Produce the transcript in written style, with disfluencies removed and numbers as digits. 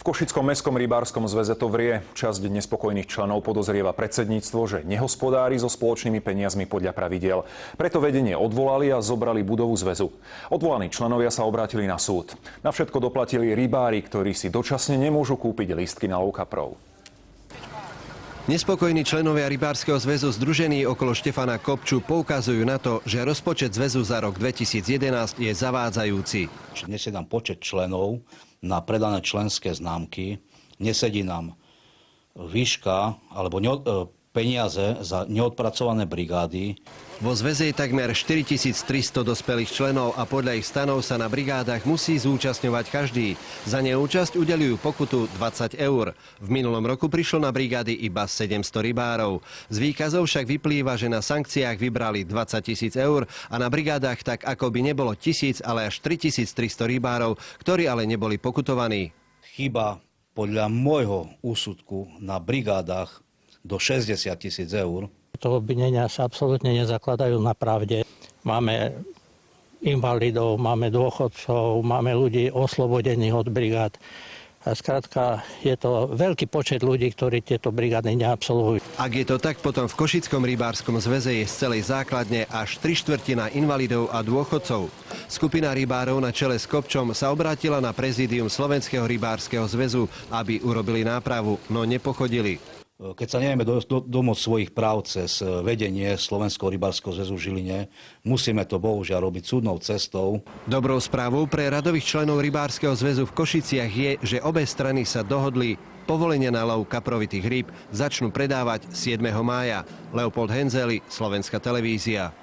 V Košickom mestskom rybárskom zväze to vrie. Časť nespokojných členov podozrieva predsedníctvo, že nehospodári so spoločnými peniazmi podľa pravidiel. Preto vedenie odvolali a zobrali budovu zväzu. Odvolaní členovia sa obrátili na súd. Na všetko doplatili rybári, ktorí si dočasne nemôžu kúpiť lístky na lov-kaprov. Nespokojní členovia Rybárskeho zväzu združení okolo Štefana Kopču poukazujú na to, že rozpočet zväzu za rok 2011 je zavádzajúci. Nesedí nám počet členov na predané členské známky, nesedí nám výška alebo peniaze za neodpracované brigády. Vo zväze je takmer 4300 dospelých členov a podľa ich stanov sa na brigádach musí zúčastňovať každý. Za neúčasť udeľujú pokutu 20 eur. V minulom roku prišlo na brigády iba 700 rybárov. Z výkazov však vyplýva, že na sankciách vybrali 20 000 eur a na brigádach tak ako by nebolo 1000, ale až 3300 rybárov, ktorí ale neboli pokutovaní. Chyba podľa môjho úsudku na brigádach do 60 000 eur. To obvinenia sa absolútne nezakladajú na pravde. Máme invalidov, máme dôchodcov, máme ľudí oslobodených od brigád. A skrátka, je to veľký počet ľudí, ktorí tieto brigády neabsolvujú. Ak je to tak, potom v Košickom rybárskom zväze je z celej základne až 3/4 invalidov a dôchodcov. Skupina rybárov na čele s Kopčom sa obrátila na prezídium Slovenského rybárskeho zväzu, aby urobili nápravu, no nepochodili. Keď sa nevieme domôcť svojich práv cez vedenie Slovenského rybárskeho zväzu v Žiline, musíme to bohužiaľ robiť súdnou cestou. Dobrou správou pre radových členov Rybárskeho zväzu v Košiciach je, že obe strany sa dohodli. Povolenia na lov kaprovitých rýb začnú predávať 7. mája. Leopold Henzeli, Slovenská televízia.